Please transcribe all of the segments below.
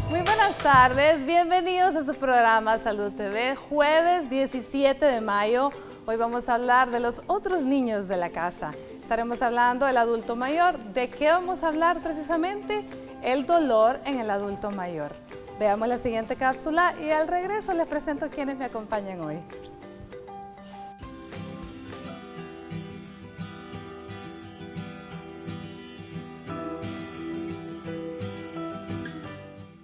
Muy buenas tardes, bienvenidos a su programa Salud TV, jueves 17 de mayo. Hoy vamos a hablar de los otros niños de la casa. Estaremos hablando del adulto mayor. ¿De qué vamos a hablar precisamente? El dolor en el adulto mayor. Veamos la siguiente cápsula y al regreso les presento a quienes me acompañan hoy.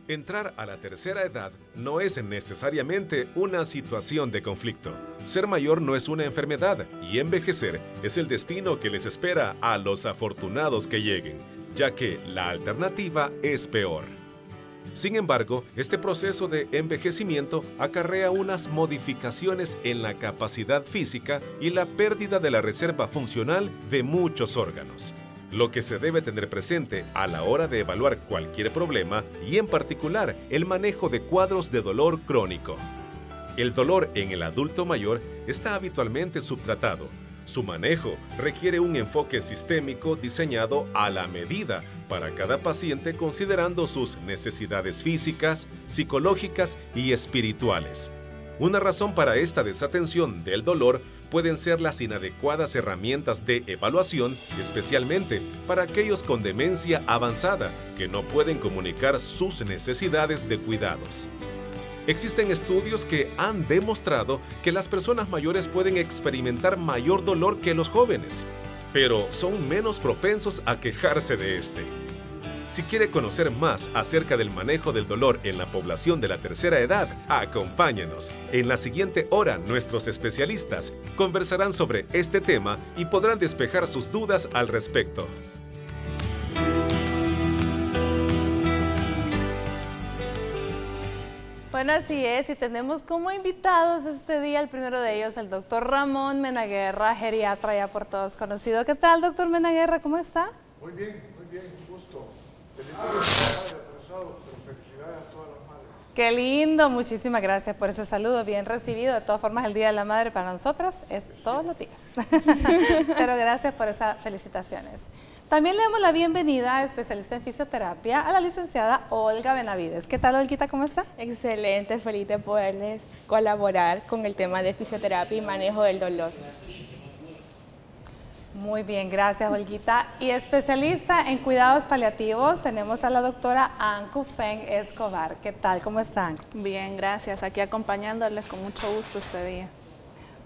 Entrar a la tercera edad no es necesariamente una situación de conflicto. Ser mayor no es una enfermedad y envejecer es el destino que les espera a los afortunados que lleguen, ya que la alternativa es peor. Sin embargo, este proceso de envejecimiento acarrea unas modificaciones en la capacidad física y la pérdida de la reserva funcional de muchos órganos. Lo que se debe tener presente a la hora de evaluar cualquier problema y en particular el manejo de cuadros de dolor crónico. El dolor en el adulto mayor está habitualmente subtratado. Su manejo requiere un enfoque sistémico diseñado a la medida para cada paciente considerando sus necesidades físicas, psicológicas y espirituales. Una razón para esta desatención del dolor pueden ser las inadecuadas herramientas de evaluación, especialmente para aquellos con demencia avanzada que no pueden comunicar sus necesidades de cuidados. Existen estudios que han demostrado que las personas mayores pueden experimentar mayor dolor que los jóvenes, pero son menos propensos a quejarse de este. Si quiere conocer más acerca del manejo del dolor en la población de la tercera edad, acompáñenos. En la siguiente hora, nuestros especialistas conversarán sobre este tema y podrán despejar sus dudas al respecto. Bueno, así es, y tenemos como invitados este día, el primero de ellos, el doctor Ramón Menaguerra, geriatra ya por todos conocido. ¿Qué tal, doctor Menaguerra? ¿Cómo está? Muy bien, un gusto. Felicidades, atrasado, pero felicidades a todas las madres. Qué lindo, muchísimas gracias por ese saludo, bien recibido. De todas formas, el Día de la Madre para nosotras es todos los días. Pero gracias por esas felicitaciones. También le damos la bienvenida a especialista en fisioterapia, a la licenciada Olga Benavides. ¿Qué tal, Olguita? ¿Cómo está? Excelente, feliz de poderles colaborar con el tema de fisioterapia y manejo del dolor. Muy bien, gracias, Olguita. Y especialista en cuidados paliativos tenemos a la doctora Ancu Feng Escobar. ¿Qué tal? ¿Cómo están? Bien, gracias. Aquí acompañándoles con mucho gusto este día.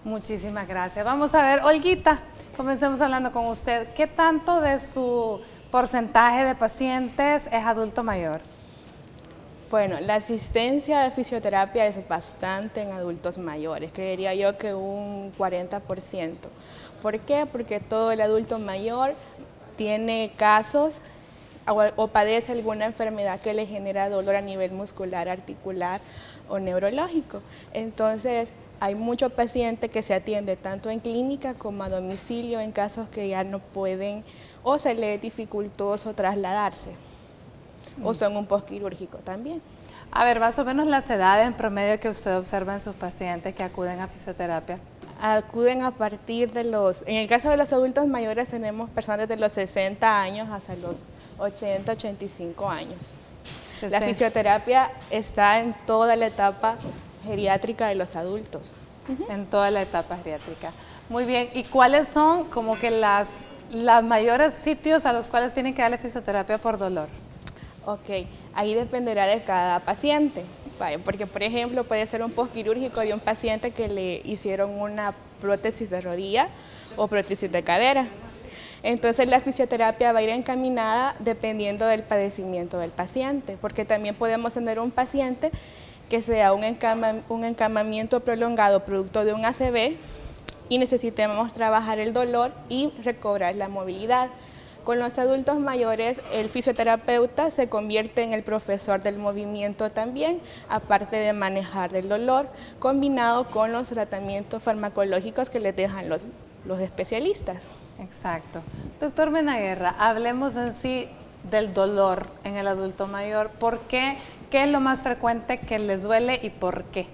Muchísimas gracias. Vamos a ver, Olguita, comencemos hablando con usted. ¿Qué tanto de su porcentaje de pacientes es adulto mayor? Bueno, la asistencia de fisioterapia es bastante en adultos mayores. Creería yo que un 40%. ¿Por qué? Porque todo el adulto mayor tiene casos o padece alguna enfermedad que le genera dolor a nivel muscular, articular o neurológico. Entonces, hay muchos pacientes que se atienden tanto en clínica como a domicilio en casos que ya no pueden o se les es dificultoso trasladarse o son un postquirúrgico también. A ver, más o menos las edades en promedio que usted observa en sus pacientes que acuden a fisioterapia. Acuden a partir de en el caso de los adultos mayores tenemos personas de los 60 años hasta los 80, 85 años. 60. La fisioterapia está en toda la etapa geriátrica de los adultos. En toda la etapa geriátrica. Muy bien, ¿y cuáles son como que las mayores sitios a los cuales tienen que darle fisioterapia por dolor? Ok, ahí dependerá de cada paciente. Porque, por ejemplo, puede ser un postquirúrgico de un paciente que le hicieron una prótesis de rodilla o prótesis de cadera. Entonces, la fisioterapia va a ir encaminada dependiendo del padecimiento del paciente, porque también podemos tener un paciente que sea un encamamiento prolongado producto de un ACV y necesitemos trabajar el dolor y recobrar la movilidad. Con los adultos mayores, el fisioterapeuta se convierte en el profesor del movimiento también, aparte de manejar el dolor, combinado con los tratamientos farmacológicos que les dejan los especialistas. Exacto. Doctor Menaguerra, hablemos en sí del dolor en el adulto mayor. ¿Por qué? ¿Qué es lo más frecuente que les duele y por qué?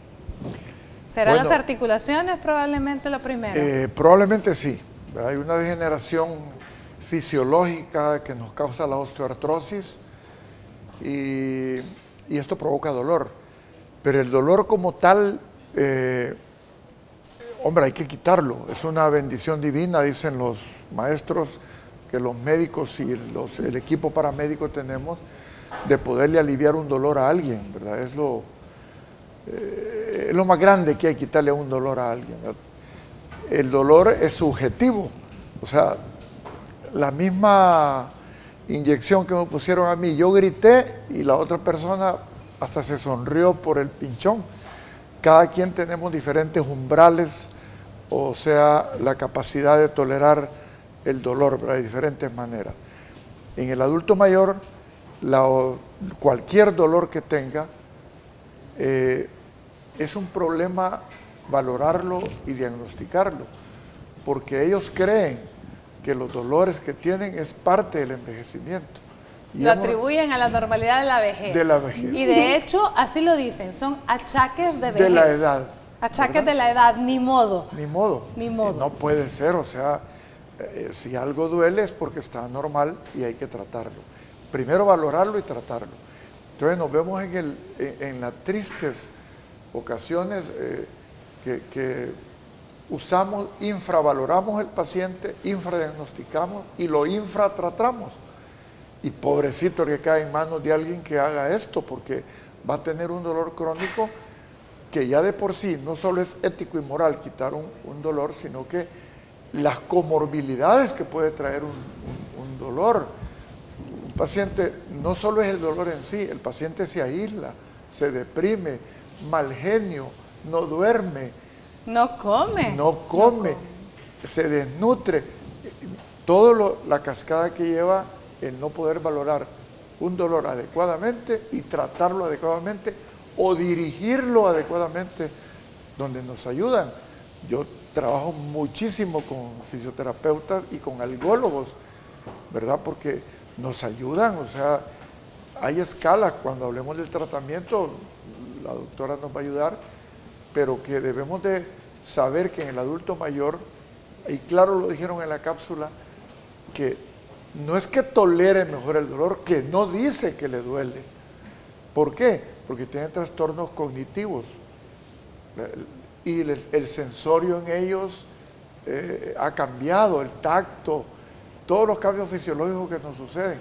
¿Serán Bueno, las articulaciones probablemente lo primero? Probablemente sí. Hay una degeneración fisiológica que nos causa la osteoartrosis y esto provoca dolor. Pero el dolor como tal, hombre, hay que quitarlo. Es una bendición divina, dicen los maestros, que los médicos y el equipo paramédico tenemos, de poderle aliviar un dolor a alguien, ¿verdad? Es lo más grande que hay, quitarle un dolor a alguien, ¿verdad? El dolor es subjetivo, o sea, la misma inyección que me pusieron a mí, yo grité y la otra persona hasta se sonrió por el pinchón. Cada quien tenemos diferentes umbrales, o sea, la capacidad de tolerar el dolor, ¿verdad? De diferentes maneras. En el adulto mayor, cualquier dolor que tenga, es un problema valorarlo y diagnosticarlo, porque ellos creen que los dolores que tienen es parte del envejecimiento. Y lo atribuyen a la normalidad de la vejez. De la vejez. Y de hecho, así lo dicen, son achaques de vejez. De la edad. Achaques, ¿verdad? de la edad, ni modo. Ni modo. Ni modo. No puede ser, o sea, si algo duele es porque está normal y hay que tratarlo. Primero valorarlo y tratarlo. Entonces nos vemos en las tristes ocasiones que infravaloramos el paciente, infradiagnosticamos y lo infratratamos. Y pobrecito el que cae en manos de alguien que haga esto, porque va a tener un dolor crónico que ya de por sí no solo es ético y moral quitar un dolor, sino que las comorbilidades que puede traer un dolor. Un paciente no solo es el dolor en sí, el paciente se aísla, se deprime, mal genio, no duerme. No come. No come, se desnutre. Todo la cascada que lleva el no poder valorar un dolor adecuadamente y tratarlo adecuadamente o dirigirlo adecuadamente donde nos ayudan. Yo trabajo muchísimo con fisioterapeutas y con algólogos, ¿verdad? Porque nos ayudan, o sea, hay escalas. Cuando hablemos del tratamiento, la doctora nos va a ayudar, pero que debemos de saber que en el adulto mayor, y claro lo dijeron en la cápsula, que no es que tolere mejor el dolor, que no dice que le duele. ¿Por qué? Porque tiene trastornos cognitivos y el sensorio en ellos ha cambiado, el tacto, todos los cambios fisiológicos que nos suceden.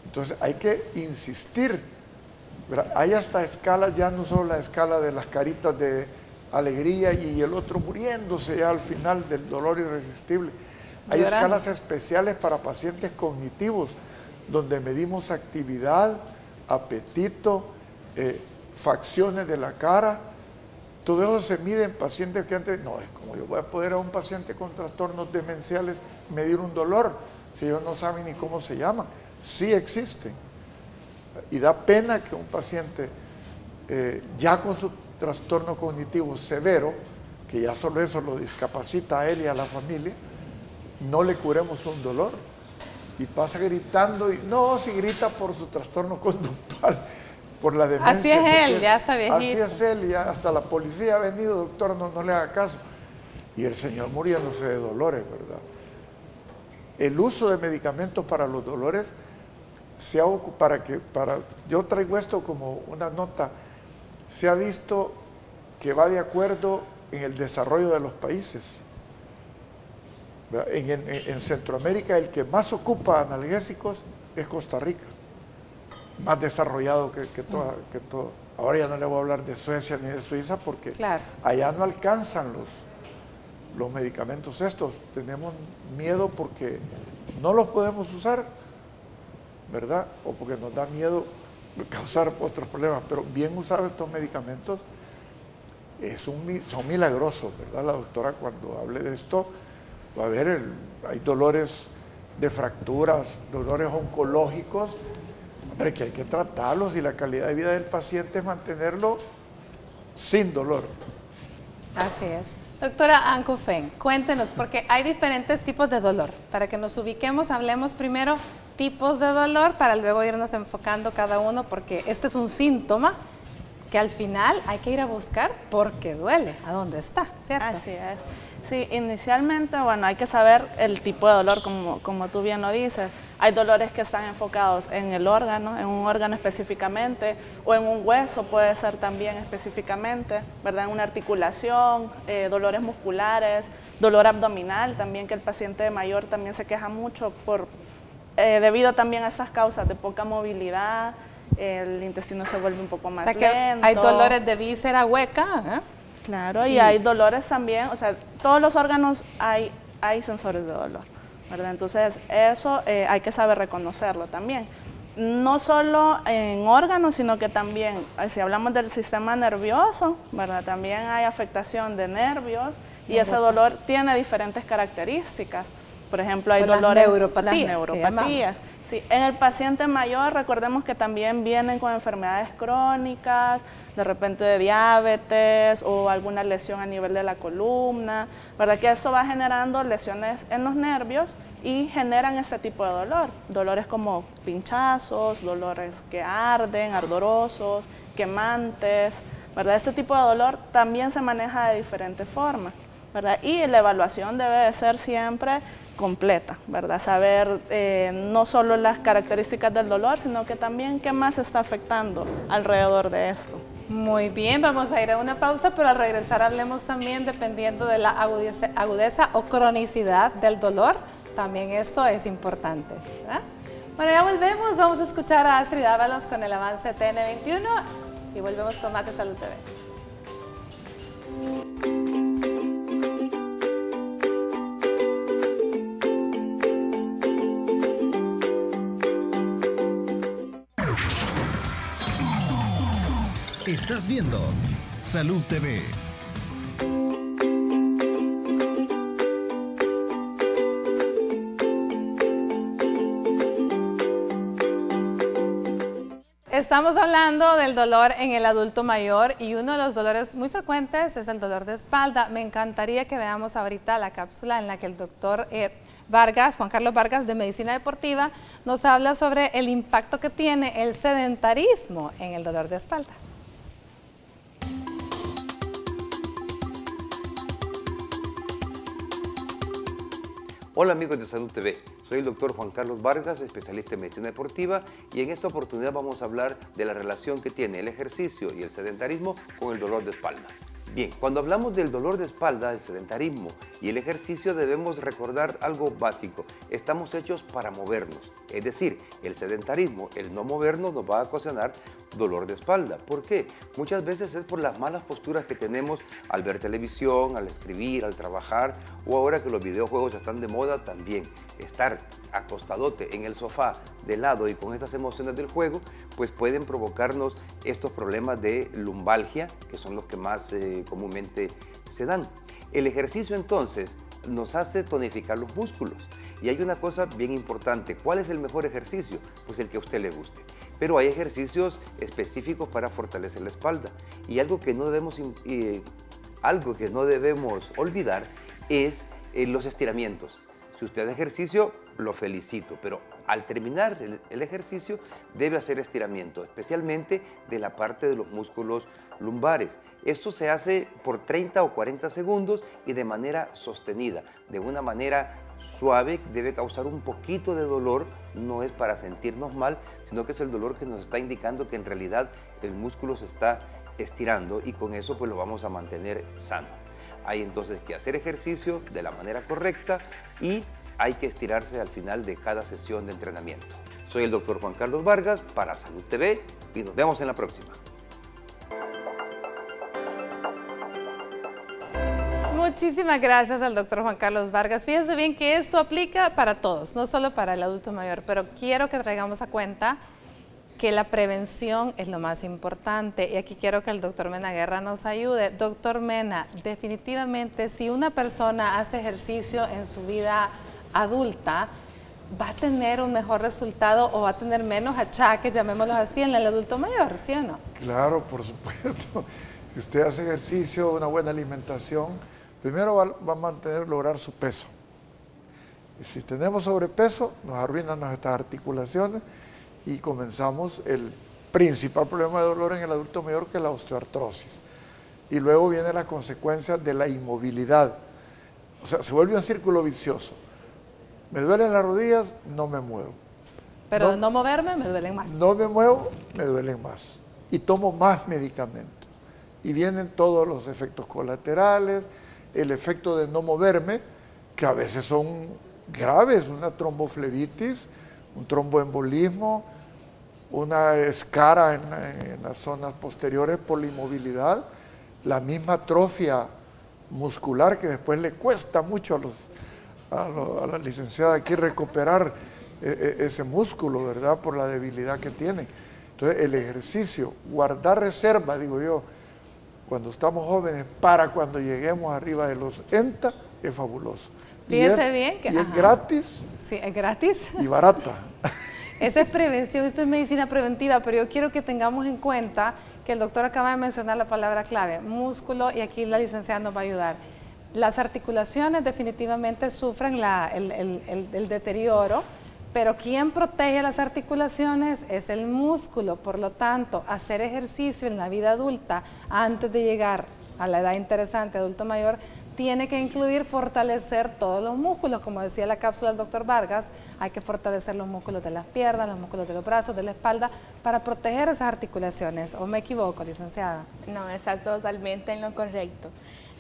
Entonces hay que insistir, ¿verdad? Hay hasta escalas, ya no solo la escala de las caritas de alegría y el otro muriéndose ya al final del dolor irresistible. Hay escalas especiales para pacientes cognitivos, donde medimos actividad, apetito, facciones de la cara. Todo eso se mide en pacientes que antes, no, es como yo voy a poder a un paciente con trastornos demenciales medir un dolor, si ellos no saben ni cómo se llaman. Sí existen. Y da pena que un paciente ya con su trastorno cognitivo severo, que ya solo eso lo discapacita a él y a la familia, no le curemos un dolor y pasa gritando y no, si grita por su trastorno conductual, por la demencia. Así es él, ya está viejito. Así es él, y hasta la policía ha venido, doctor, no le haga caso. Y el señor muriéndose de dolores, ¿verdad? El uso de medicamentos para los dolores se ha yo traigo esto como una nota, se ha visto que va de acuerdo en el desarrollo de los países. En Centroamérica el que más ocupa analgésicos es Costa Rica, más desarrollado que todo. Ahora ya no le voy a hablar de Suecia ni de Suiza porque claro, allá no alcanzan los medicamentos estos. Tenemos miedo porque no los podemos usar, ¿verdad? O porque nos da miedo causar otros problemas, pero bien usados estos medicamentos son milagrosos, ¿verdad? La doctora cuando hable de esto va a ver, hay dolores de fracturas, dolores oncológicos, hombre, que hay que tratarlos y la calidad de vida del paciente es mantenerlo sin dolor. Así es. Doctora An Cu Phen, cuéntenos, porque hay diferentes tipos de dolor. Para que nos ubiquemos, hablemos primero tipos de dolor para luego irnos enfocando cada uno, porque este es un síntoma que al final hay que ir a buscar porque duele, a dónde está, ¿cierto? Así es. Sí, inicialmente, bueno, hay que saber el tipo de dolor, como tú bien lo dices. Hay dolores que están enfocados en el órgano, en un órgano específicamente, o en un hueso puede ser también específicamente, ¿verdad? En una articulación, dolores musculares, dolor abdominal también, que el paciente mayor también se queja mucho debido también a esas causas de poca movilidad, el intestino se vuelve un poco más lento. Hay dolores de víscera hueca, ¿eh? Claro, y hay dolores también, o sea, todos los órganos hay sensores de dolor, ¿verdad? Entonces, eso hay que saber reconocerlo también. No solo en órganos, sino que también, si hablamos del sistema nervioso, ¿verdad? También hay afectación de nervios y ese dolor tiene diferentes características. Por ejemplo, hay dolores, las neuropatías. Sí, en el paciente mayor, recordemos que también vienen con enfermedades crónicas, de repente de diabetes o alguna lesión a nivel de la columna, ¿verdad? Que eso va generando lesiones en los nervios y generan ese tipo de dolor. Dolores como pinchazos, dolores que arden, ardorosos, quemantes, ¿verdad? Este tipo de dolor también se maneja de diferentes formas, ¿verdad? Y la evaluación debe de ser siempre completa, ¿verdad? Saber no solo las características del dolor, sino que también qué más está afectando alrededor de esto. Muy bien, vamos a ir a una pausa, pero al regresar hablemos también dependiendo de la agudeza o cronicidad del dolor, también esto es importante, ¿verdad? Bueno, ya volvemos, vamos a escuchar a Astrid Ábalos con el avance TN21 y volvemos con más de Salud TV. Estás viendo Salud TV. Estamos hablando del dolor en el adulto mayor y uno de los dolores muy frecuentes es el dolor de espalda. Me encantaría que veamos ahorita la cápsula en la que el doctor Vargas, Juan Carlos Vargas de Medicina Deportiva, nos habla sobre el impacto que tiene el sedentarismo en el dolor de espalda. Hola amigos de Salud TV, soy el doctor Juan Carlos Vargas, especialista en medicina deportiva, y en esta oportunidad vamos a hablar de la relación que tiene el ejercicio y el sedentarismo con el dolor de espalda. Bien, cuando hablamos del dolor de espalda, el sedentarismo y el ejercicio debemos recordar algo básico. Estamos hechos para movernos, es decir, el sedentarismo, el no movernos nos va a ocasionar dolor de espalda. ¿Por qué? Muchas veces es por las malas posturas que tenemos al ver televisión, al escribir, al trabajar o ahora que los videojuegos están de moda también. Estar acostadote en el sofá de lado y con estas emociones del juego pues pueden provocarnos estos problemas de lumbalgia que son los que más comúnmente se dan. El ejercicio entonces nos hace tonificar los músculos y hay una cosa bien importante. ¿Cuál es el mejor ejercicio? Pues el que a usted le guste. Pero hay ejercicios específicos para fortalecer la espalda y algo que no debemos olvidar es los estiramientos. Si usted hace ejercicio, lo felicito, pero al terminar el ejercicio debe hacer estiramiento, especialmente de la parte de los músculos lumbares. Esto se hace por 30 o 40 segundos y de manera sostenida, de una manera suave, debe causar un poquito de dolor, no es para sentirnos mal, sino que es el dolor que nos está indicando que en realidad el músculo se está estirando y con eso pues lo vamos a mantener sano. Hay entonces que hacer ejercicio de la manera correcta y hay que estirarse al final de cada sesión de entrenamiento. Soy el doctor Juan Carlos Vargas para Salud TV y nos vemos en la próxima. Muchísimas gracias al doctor Juan Carlos Vargas. Fíjense bien que esto aplica para todos, no solo para el adulto mayor, pero quiero que traigamos a cuenta que la prevención es lo más importante y aquí quiero que el doctor Mena Guerra nos ayude. Doctor Mena, definitivamente si una persona hace ejercicio en su vida adulta, ¿va a tener un mejor resultado o va a tener menos achaques, llamémoslos así, en el adulto mayor, sí o no? Claro, por supuesto. Si usted hace ejercicio, una buena alimentación, primero va a lograr su peso. Y si tenemos sobrepeso, nos arruinan nuestras articulaciones y comenzamos el principal problema de dolor en el adulto mayor, que es la osteoartrosis. Y luego vienen las consecuencias de la inmovilidad. O sea, se vuelve un círculo vicioso. Me duelen las rodillas, no me muevo. Pero no moverme, me duelen más. No me muevo, me duelen más. Y tomo más medicamentos. Y vienen todos los efectos colaterales, el efecto de no moverme, que a veces son graves, una tromboflebitis, un tromboembolismo, una escara en las zonas posteriores por la inmovilidad, la misma atrofia muscular que después le cuesta mucho a la licenciada aquí recuperar ese músculo, ¿verdad? Por la debilidad que tiene. Entonces el ejercicio, guardar reserva, digo yo, cuando estamos jóvenes, para cuando lleguemos arriba de los ENTA, es fabuloso. Fíjese bien que... Y es gratis. Sí, es gratis. Y barata. Esa es prevención, esto es medicina preventiva, pero yo quiero que tengamos en cuenta que el doctor acaba de mencionar la palabra clave, músculo, y aquí la licenciada nos va a ayudar. Las articulaciones definitivamente sufren el deterioro, pero quien protege las articulaciones es el músculo. Por lo tanto, hacer ejercicio en la vida adulta antes de llegar a la edad interesante, adulto mayor, tiene que incluir fortalecer todos los músculos. Como decía la cápsula del doctor Vargas, hay que fortalecer los músculos de las piernas, los músculos de los brazos, de la espalda, para proteger esas articulaciones. ¿O me equivoco, licenciada? No, está totalmente en lo correcto.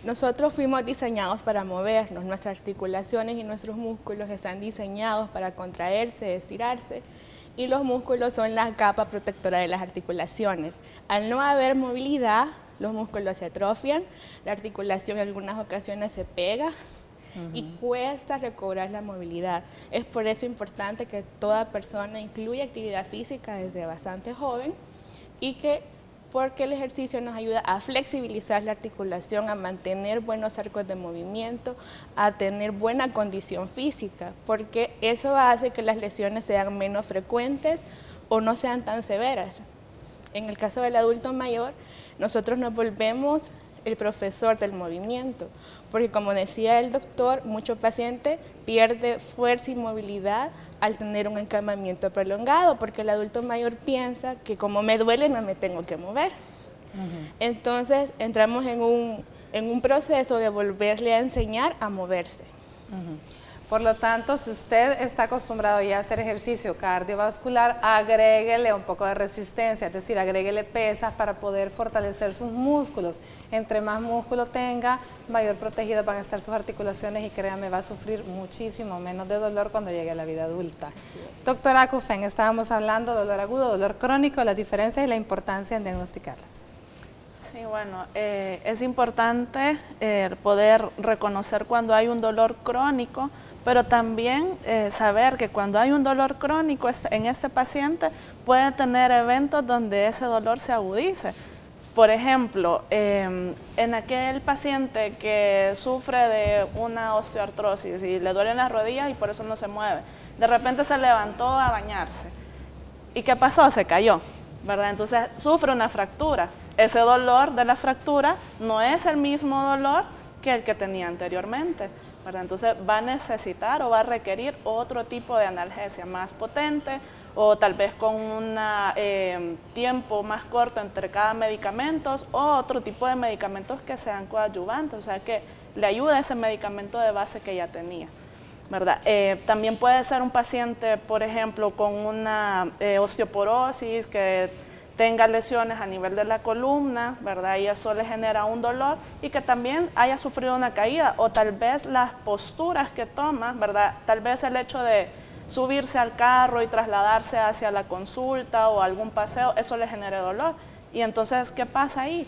Nosotros fuimos diseñados para movernos, nuestras articulaciones y nuestros músculos están diseñados para contraerse, estirarse, y los músculos son la capa protectora de las articulaciones. Al no haber movilidad, los músculos se atrofian, la articulación en algunas ocasiones se pega y cuesta recobrar la movilidad. Es por eso importante que toda persona incluya actividad física desde bastante joven porque el ejercicio nos ayuda a flexibilizar la articulación, a mantener buenos arcos de movimiento, a tener buena condición física, porque eso hace que las lesiones sean menos frecuentes o no sean tan severas. En el caso del adulto mayor, nosotros nos volvemos el profesor del movimiento, porque como decía el doctor, muchos pacientes pierden fuerza y movilidad al tener un encamamiento prolongado, porque el adulto mayor piensa que como me duele no me tengo que mover. Entonces entramos en un proceso de volverle a enseñar a moverse. Por lo tanto, si usted está acostumbrado ya a hacer ejercicio cardiovascular, agréguele un poco de resistencia, es decir, agréguele pesas para poder fortalecer sus músculos. Entre más músculo tenga, mayor protegidas van a estar sus articulaciones y créame, va a sufrir muchísimo menos de dolor cuando llegue a la vida adulta. Doctora Acufén, estábamos hablando de dolor agudo, dolor crónico, las diferencias y la importancia en diagnosticarlas. Sí, bueno, es importante poder reconocer cuando hay un dolor crónico, pero también saber que cuando hay un dolor crónico en este paciente puede tener eventos donde ese dolor se agudice. Por ejemplo, en aquel paciente que sufre de una osteoartrosis y le duelen las rodillas y por eso no se mueve, de repente se levantó a bañarse. ¿Y qué pasó? Se cayó, ¿verdad? Entonces sufre una fractura. Ese dolor de la fractura no es el mismo dolor que el que tenía anteriormente, ¿verdad? Entonces va a necesitar o va a requerir otro tipo de analgesia más potente o tal vez con un tiempo más corto entre cada medicamento o otro tipo de medicamentos que sean coadyuvantes, o sea que le ayude a ese medicamento de base que ya tenía, ¿verdad? También puede ser un paciente, por ejemplo, con una osteoporosis que tenga lesiones a nivel de la columna, ¿verdad? Y eso le genera un dolor y que también haya sufrido una caída o tal vez las posturas que toma, ¿verdad? Tal vez el hecho de subirse al carro y trasladarse hacia la consulta o algún paseo, eso le genere dolor. Y entonces, ¿qué pasa ahí?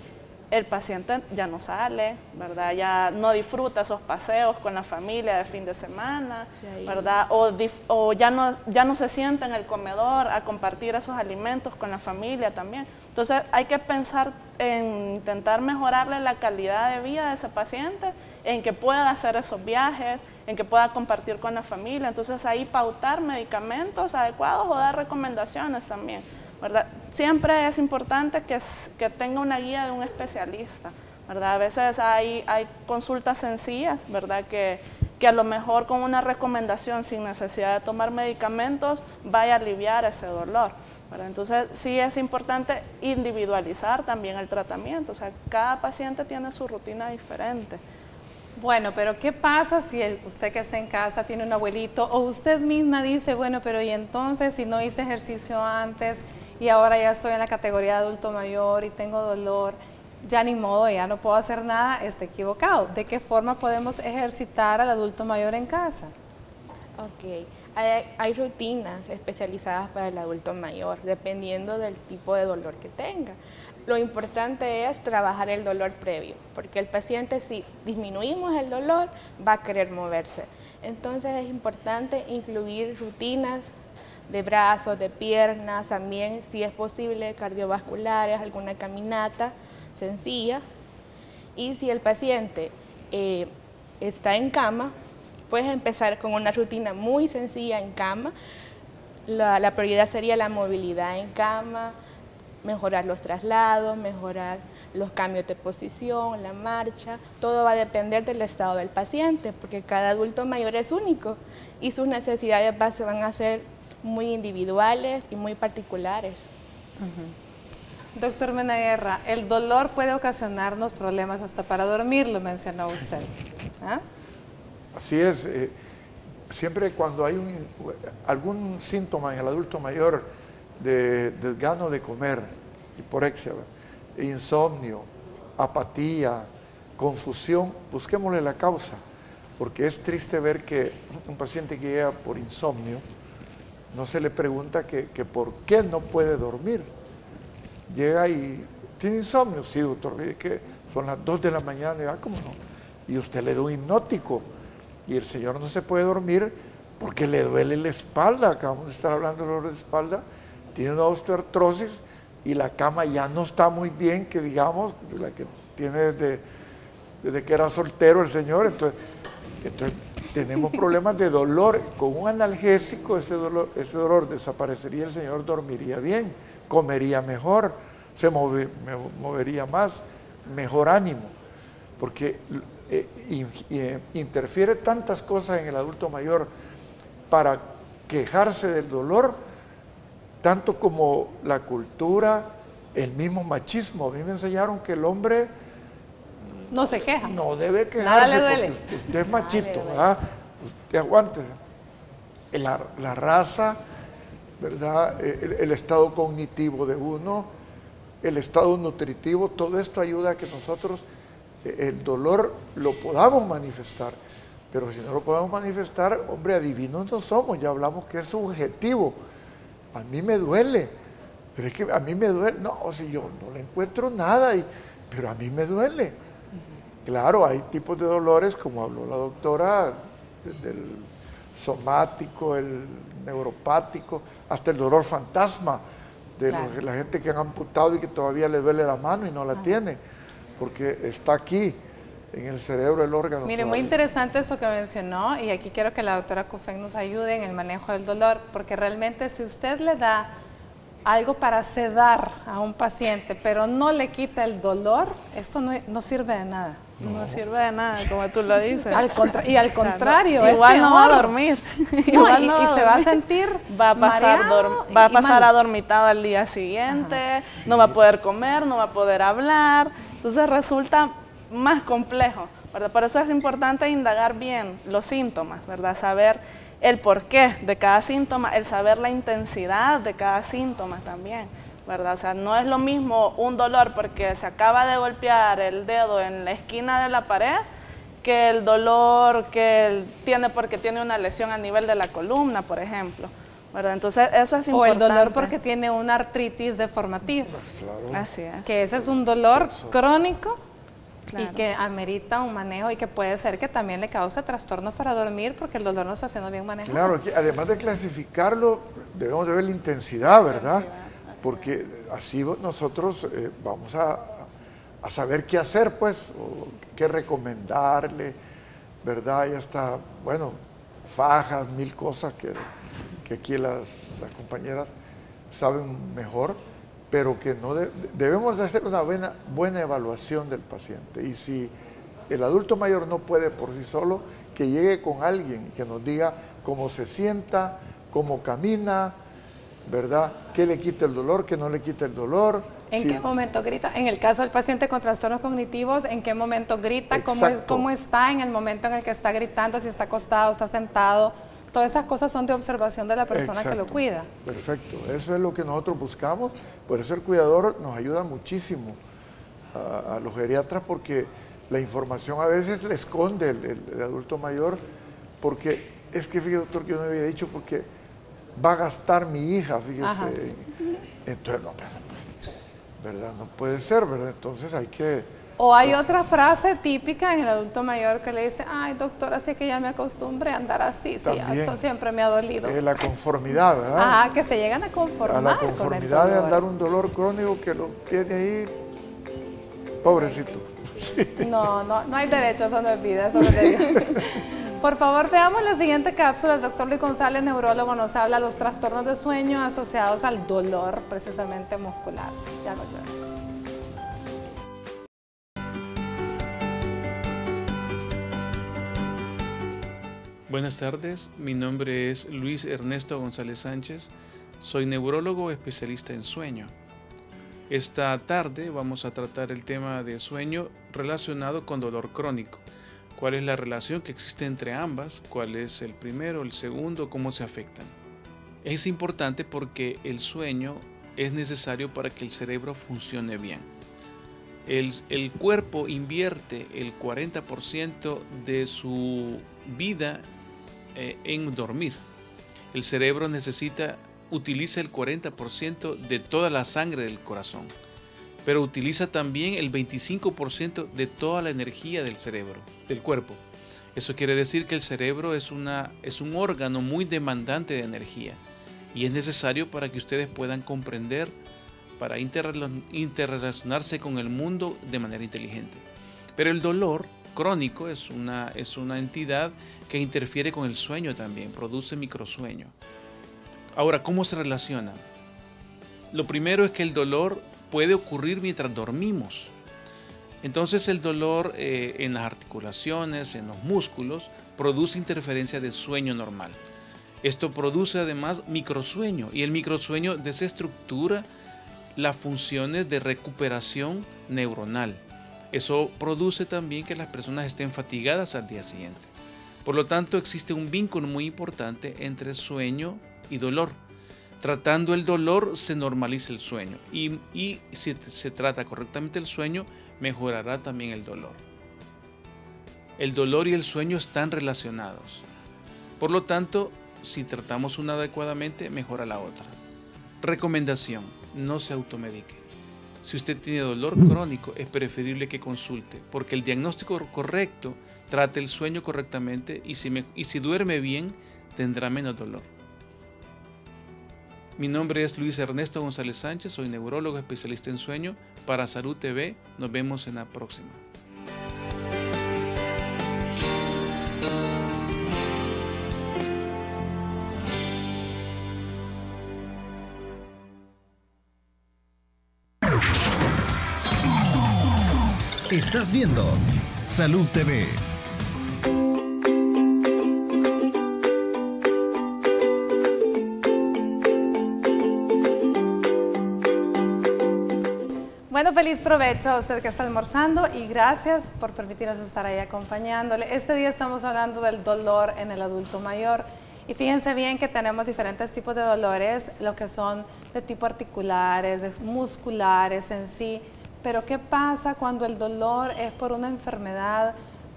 El paciente ya no sale, ¿verdad? Ya no disfruta esos paseos con la familia de fin de semana, sí, ¿verdad? O ya no se sienta en el comedor a compartir esos alimentos con la familia también. Entonces hay que pensar en intentar mejorarle la calidad de vida de ese paciente, en que pueda hacer esos viajes, en que pueda compartir con la familia. Entonces ahí pautar medicamentos adecuados o dar recomendaciones también, ¿verdad? Siempre es importante que tenga una guía de un especialista, ¿verdad? A veces hay consultas sencillas, ¿verdad? Que a lo mejor con una recomendación sin necesidad de tomar medicamentos vaya a aliviar ese dolor, ¿verdad? Entonces, sí es importante individualizar también el tratamiento, o sea, cada paciente tiene su rutina diferente. Bueno, pero ¿qué pasa si usted que está en casa tiene un abuelito o usted misma dice, bueno, pero y entonces si no hice ejercicio antes y ahora ya estoy en la categoría de adulto mayor y tengo dolor, ya ni modo, ya no puedo hacer nada, está equivocado? ¿De qué forma podemos ejercitar al adulto mayor en casa? Ok, hay rutinas especializadas para el adulto mayor, dependiendo del tipo de dolor que tenga. Lo importante es trabajar el dolor previo, porque el paciente, si disminuimos el dolor, va a querer moverse. Entonces es importante incluir rutinas de brazos, de piernas, también si es posible cardiovasculares, alguna caminata sencilla. Y si el paciente está en cama, puedes empezar con una rutina muy sencilla en cama. La prioridad sería la movilidad en cama, mejorar los traslados, mejorar los cambios de posición, la marcha. Todo va a depender del estado del paciente, porque cada adulto mayor es único y sus necesidades van a ser muy individuales y muy particulares. Doctor Menaguerra, el dolor puede ocasionarnos problemas hasta para dormir, lo mencionó usted. ¿Ah? Así es. Siempre cuando hay algún síntoma en el adulto mayor de desgano de comer, hiporexia, insomnio, apatía, confusión, busquémosle la causa, porque es triste ver que un paciente que llega por insomnio, no se le pregunta que por qué no puede dormir. Llega y tiene insomnio, sí doctor, es que son las 2 de la mañana, y ¿cómo no? Y usted le da un hipnótico y el señor no se puede dormir porque le duele la espalda, acabamos de estar hablando de dolor de espalda, tiene una osteoartrosis y la cama ya no está muy bien, que digamos, la que tiene desde que era soltero el señor, entonces tenemos problemas de dolor. Con un analgésico ese dolor desaparecería, el señor dormiría bien, comería mejor, se movería más, mejor ánimo, porque interfiere tantas cosas en el adulto mayor para quejarse del dolor, tanto como la cultura, el mismo machismo. A mí me enseñaron que el hombre no se queja, no debe quejarse, nada le duele, porque usted es machito, ¿verdad? Usted aguante. La raza, ¿verdad? El estado cognitivo de uno, el estado nutritivo, todo esto ayuda a que nosotros el dolor lo podamos manifestar. Pero si no lo podemos manifestar, hombre, adivinos no somos, ya hablamos que es subjetivo. A mí me duele, pero es que a mí me duele, no, o sea, yo no le encuentro nada, pero a mí me duele. Claro, hay tipos de dolores, como habló la doctora, del somático, el neuropático, hasta el dolor fantasma, de la gente que han amputado y que todavía le duele la mano y no la tiene, porque está aquí, en el cerebro, el órgano. Mire, muy interesante esto que mencionó, y aquí quiero que la doctora Kufeng nos ayude en el manejo del dolor, porque realmente si usted le da algo para sedar a un paciente, pero no le quita el dolor, esto no sirve de nada. No sirve de nada, como tú lo dices. Y al contrario, igual no va a dormir. No, y se va a sentir va a pasar adormitado al día siguiente, no va a poder comer, no va a poder hablar. Entonces resulta más complejo, ¿verdad? Por eso es importante indagar bien los síntomas, ¿verdad? Saber el porqué de cada síntoma, el saber la intensidad de cada síntoma también, ¿verdad? O sea, no es lo mismo un dolor porque se acaba de golpear el dedo en la esquina de la pared que el dolor que él tiene porque tiene una lesión a nivel de la columna, por ejemplo, ¿verdad? Entonces, eso es importante. O el dolor porque tiene una artritis deformativa. Claro. Así es. Que ese es un dolor crónico. Claro. Y que amerita un manejo y que puede ser que también le cause trastornos para dormir porque el dolor no está siendo bien manejado. Claro, que además de clasificarlo, debemos de ver la intensidad, ¿verdad? Porque así nosotros vamos a saber qué hacer, pues, o qué recomendarle, ¿verdad? Y hasta, bueno, fajas, 1000 cosas que aquí las compañeras saben mejor, pero que no debemos hacer una buena evaluación del paciente. Y si el adulto mayor no puede por sí solo, que llegue con alguien que nos diga cómo se sienta, cómo camina, ¿verdad? ¿Qué le quita el dolor? ¿Qué no le quita el dolor? ¿En qué momento grita? En el caso del paciente con trastornos cognitivos, ¿en qué momento grita? ¿Cómo está en el momento en el que está gritando? Si está acostado, está sentado. Todas esas cosas son de observación de la persona que lo cuida. Perfecto, eso es lo que nosotros buscamos. Por eso el cuidador nos ayuda muchísimo a los geriatras, porque la información a veces le esconde el adulto mayor, porque es que, fíjate, doctor, que yo no había dicho, porque va a gastar mi hija, fíjese. Ajá. Entonces, no, ¿verdad? No puede ser, ¿verdad? Entonces hay que... O hay otra frase típica en el adulto mayor que le dice, ay, doctor, así que ya me acostumbré a andar así, sí, esto siempre me ha dolido. La conformidad, ¿verdad? Ajá, que se llegan a conformar. A la conformidad de andar un dolor crónico que lo tiene ahí, pobrecito. Sí. No hay derecho, eso no es vida, eso no es de Dios. Por favor, veamos la siguiente cápsula. El doctor Luis González, neurólogo, nos habla de los trastornos de sueño asociados al dolor, precisamente muscular. Ya lo vemos. Buenas tardes, mi nombre es Luis Ernesto González Sánchez, soy neurólogo especialista en sueño. Esta tarde vamos a tratar el tema de sueño relacionado con dolor crónico. ¿Cuál es la relación que existe entre ambas? ¿Cuál es el primero, el segundo? ¿Cómo se afectan? Es importante porque el sueño es necesario para que el cerebro funcione bien. El cuerpo invierte el 40% de su vida en dormir. El cerebro utiliza el 40% de toda la sangre del corazón, pero utiliza también el 25% de toda la energía del cerebro, del cuerpo. Eso quiere decir que el cerebro es un órgano muy demandante de energía y es necesario para que ustedes puedan comprender, para interrelacionarse con el mundo de manera inteligente. Pero el dolor crónico es una entidad que interfiere con el sueño también, produce microsueño. Ahora, ¿cómo se relaciona? Lo primero es que el dolor puede ocurrir mientras dormimos. Entonces el dolor en las articulaciones, en los músculos, produce interferencia de sueño normal. Esto produce además microsueño y el microsueño desestructura las funciones de recuperación neuronal. Eso produce también que las personas estén fatigadas al día siguiente. Por lo tanto, existe un vínculo muy importante entre sueño y dolor. Tratando el dolor se normaliza el sueño y si se trata correctamente el sueño, mejorará también el dolor. El dolor y el sueño están relacionados. Por lo tanto, si tratamos una adecuadamente, mejora la otra. Recomendación: no se automedique. Si usted tiene dolor crónico, es preferible que consulte, porque el diagnóstico correcto trata el sueño correctamente y si duerme bien, tendrá menos dolor. Mi nombre es Luis Ernesto González Sánchez, soy neurólogo especialista en sueño para Salud TV. Nos vemos en la próxima. Estás viendo Salud TV. Bueno, feliz provecho a usted que está almorzando y gracias por permitirnos estar ahí acompañándole. Este día estamos hablando del dolor en el adulto mayor y fíjense bien que tenemos diferentes tipos de dolores, lo que son de tipo articulares, de musculares en sí. Pero ¿qué pasa cuando el dolor es por una enfermedad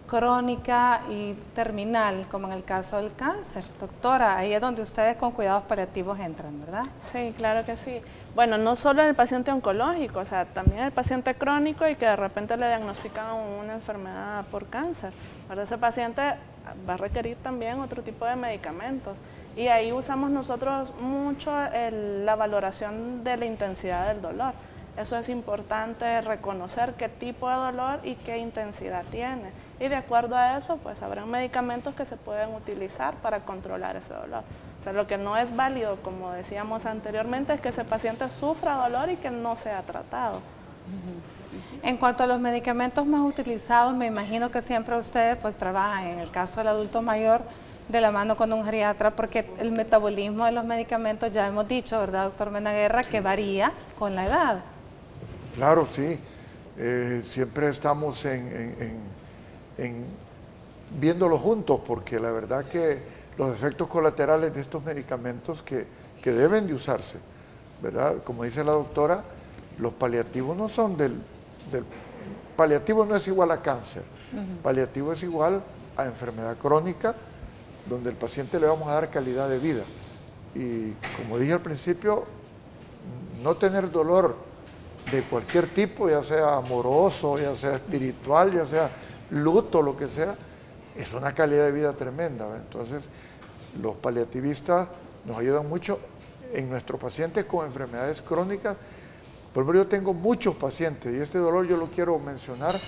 crónica y terminal, como en el caso del cáncer? Doctora, ahí es donde ustedes con cuidados paliativos entran, ¿verdad? Sí, claro que sí. Bueno, no solo en el paciente oncológico, o sea, también el paciente crónico y que de repente le diagnostican una enfermedad por cáncer, ¿verdad? Ese paciente va a requerir también otro tipo de medicamentos. Y ahí usamos nosotros mucho la valoración de la intensidad del dolor. Eso es importante, reconocer qué tipo de dolor y qué intensidad tiene. Y de acuerdo a eso, pues habrá medicamentos que se pueden utilizar para controlar ese dolor. O sea, lo que no es válido, como decíamos anteriormente, es que ese paciente sufra dolor y que no sea tratado. En cuanto a los medicamentos más utilizados, me imagino que siempre ustedes pues trabajan, en el caso del adulto mayor, de la mano con un geriatra, porque el metabolismo de los medicamentos, ya hemos dicho, ¿verdad, doctor Menaguerra, que varía con la edad? Claro, sí. Siempre estamos viéndolo juntos, porque la verdad que los efectos colaterales de estos medicamentos que deben de usarse, ¿verdad? Como dice la doctora, los paliativos no son paliativo no es igual a cáncer, paliativo es igual a enfermedad crónica, donde el paciente le vamos a dar calidad de vida. Y como dije al principio, no tener dolor de cualquier tipo, ya sea amoroso, ya sea espiritual, ya sea luto, lo que sea, es una calidad de vida tremenda, ¿verdad? Entonces, los paliativistas nos ayudan mucho en nuestros pacientes con enfermedades crónicas. Por ejemplo, yo tengo muchos pacientes, y este dolor yo lo quiero mencionar,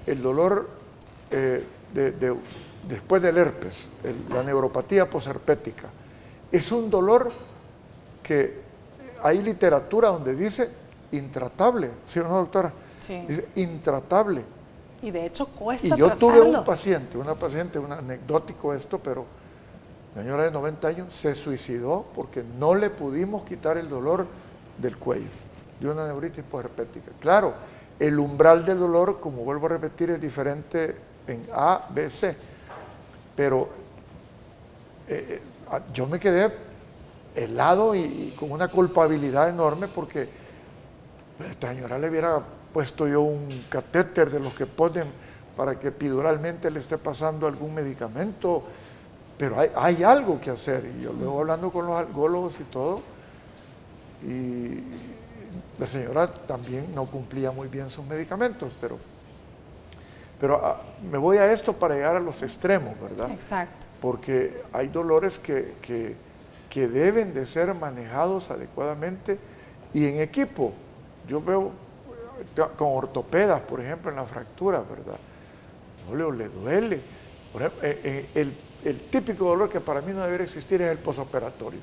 el dolor después del herpes, la neuropatía posherpética. Es un dolor que hay literatura donde dice intratable, ¿sí o no, doctora? Sí. Dice intratable. Y de hecho cuesta Y yo tratarlo. tuve un paciente, un anecdótico esto, pero una señora de 90 años se suicidó porque no le pudimos quitar el dolor del cuello, de una neuritis posherpética. Claro, el umbral del dolor, como vuelvo a repetir, es diferente en A, B, C, pero yo me quedé helado y con una culpabilidad enorme porque a esta señora le hubiera puesto yo un catéter de los que ponen para que epiduralmente le esté pasando algún medicamento, pero hay algo que hacer. Y yo luego hablando con los algólogos y todo, y la señora también no cumplía muy bien sus medicamentos, pero me voy a esto para llegar a los extremos, ¿verdad? Exacto. Porque hay dolores que deben de ser manejados adecuadamente y en equipo. Yo veo con ortopedas, por ejemplo, en la fractura, ¿verdad? No le duele. Por ejemplo, el típico dolor que para mí no debería existir es el posoperatorio,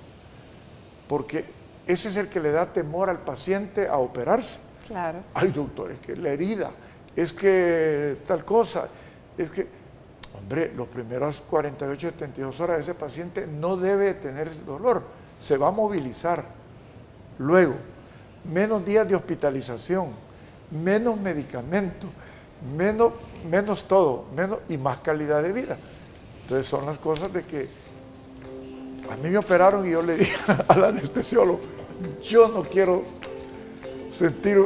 porque ese es el que le da temor al paciente a operarse. Claro. Ay, doctor, es que la herida, es que tal cosa, es que, hombre, los primeros 48, 72 horas ese paciente no debe tener dolor, se va a movilizar. Luego, menos días de hospitalización, menos medicamento, menos todo, y más calidad de vida. Entonces son las cosas de que a mí me operaron y yo le dije al anestesiólogo, yo no quiero sentir,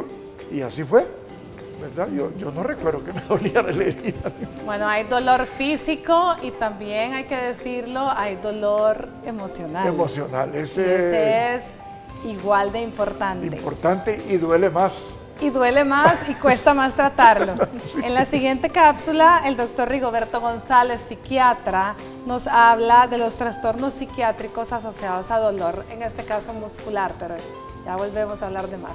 y así fue, ¿verdad? Yo no recuerdo que me doliera la herida. Bueno, hay dolor físico y también hay que decirlo, hay dolor emocional. Emocional, Ese es igual de importante. Importante y duele más. Y duele más y cuesta más tratarlo. Sí. En la siguiente cápsula, el doctor Rigoberto González, psiquiatra, nos habla de los trastornos psiquiátricos asociados a dolor, en este caso muscular, pero ya volvemos a hablar de más.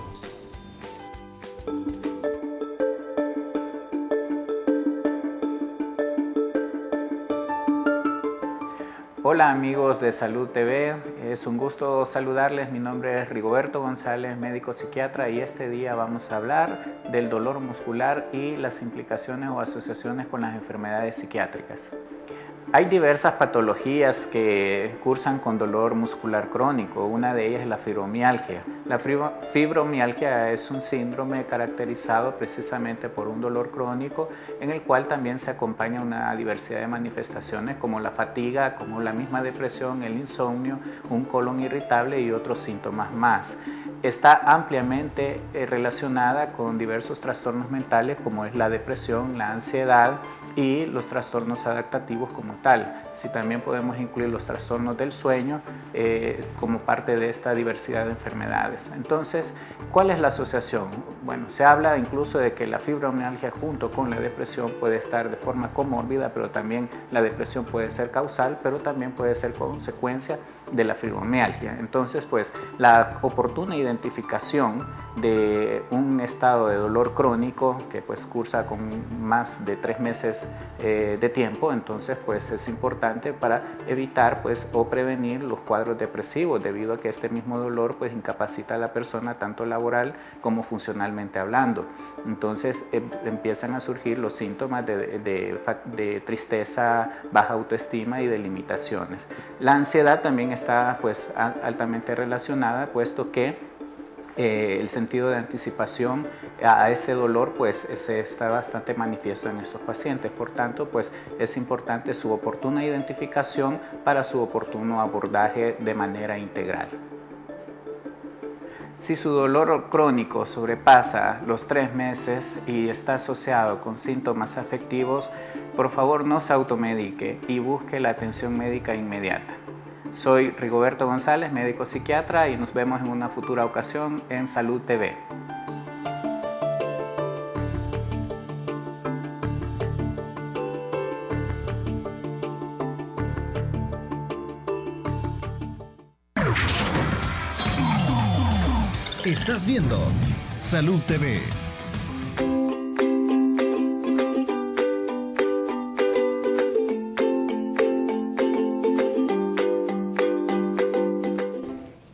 Hola amigos de Salud TV, es un gusto saludarles. Mi nombre es Rigoberto González, médico psiquiatra, y este día vamos a hablar del dolor muscular y las implicaciones o asociaciones con las enfermedades psiquiátricas. Hay diversas patologías que cursan con dolor muscular crónico. Una de ellas es la fibromialgia. La fibromialgia es un síndrome caracterizado precisamente por un dolor crónico en el cual también se acompaña una diversidad de manifestaciones como la fatiga, como la misma depresión, el insomnio, un colon irritable y otros síntomas más. Está ampliamente relacionada con diversos trastornos mentales como es la depresión, la ansiedad y los trastornos adaptativos como tal. Si también podemos incluir los trastornos del sueño como parte de esta diversidad de enfermedades. Entonces, ¿cuál es la asociación? Bueno, se habla incluso de que la fibromialgia junto con la depresión puede estar de forma comórbida, pero también la depresión puede ser causal, pero también puede ser consecuencia de la fibromialgia. Entonces, pues, la oportuna identificación de un estado de dolor crónico que pues cursa con más de 3 meses de tiempo, entonces pues es importante para evitar pues o prevenir los cuadros depresivos, debido a que este mismo dolor pues incapacita a la persona tanto laboral como funcionalmente hablando. Entonces empiezan a surgir los síntomas de tristeza, baja autoestima y de limitaciones. La ansiedad también está pues altamente relacionada, puesto que el sentido de anticipación a ese dolor pues está bastante manifiesto en estos pacientes. Por tanto, pues es importante su oportuna identificación para su oportuno abordaje de manera integral. Si su dolor crónico sobrepasa los 3 meses y está asociado con síntomas afectivos, por favor no se automedique y busque la atención médica inmediata. Soy Rigoberto González, médico psiquiatra, y nos vemos en una futura ocasión en Salud TV. Estás viendo Salud TV.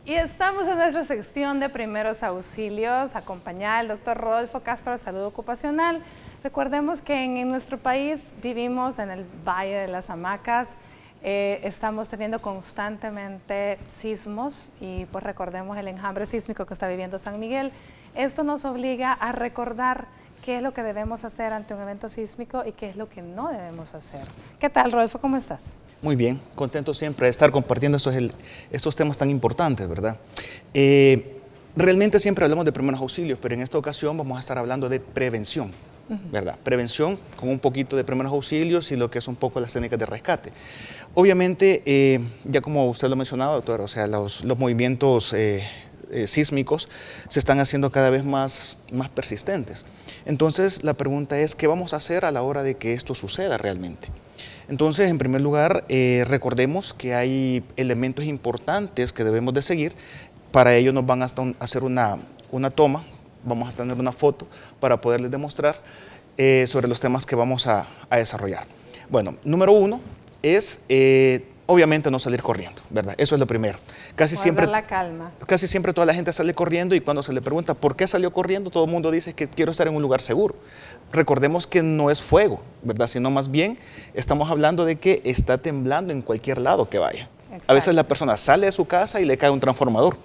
Estamos en nuestra sección de primeros auxilios, acompañada del doctor Rodolfo Castro de Salud Ocupacional. Recordemos que en nuestro país vivimos en el Valle de las Hamacas, estamos teniendo constantemente sismos y pues recordemos el enjambre sísmico que está viviendo San Miguel. Esto nos obliga a recordar qué es lo que debemos hacer ante un evento sísmico y qué es lo que no debemos hacer. ¿Qué tal, Rodolfo? ¿Cómo estás? Muy bien, contento siempre de estar compartiendo estos temas tan importantes, ¿verdad? Realmente siempre hablamos de primeros auxilios, pero en esta ocasión vamos a estar hablando de prevención, ¿verdad? Prevención con un poquito de primeros auxilios y lo que es un poco las técnicas de rescate. Obviamente, ya como usted lo mencionaba, doctor, o sea, los movimientos sísmicos se están haciendo cada vez más persistentes. Entonces, la pregunta es, ¿qué vamos a hacer a la hora de que esto suceda realmente? Entonces, en primer lugar, recordemos que hay elementos importantes que debemos de seguir. Para ello nos van a hacer una toma, vamos a tener una foto para poderles demostrar sobre los temas que vamos a desarrollar. Bueno, número 1 es, obviamente, no salir corriendo, ¿verdad? Eso es lo primero. Casi siempre toda la gente sale corriendo y cuando se le pregunta por qué salió corriendo, todo el mundo dice que quiero estar en un lugar seguro. Recordemos que no es fuego, ¿verdad? Sino más bien estamos hablando de que está temblando en cualquier lado que vaya. Exacto. A veces la persona sale de su casa y le cae un transformador.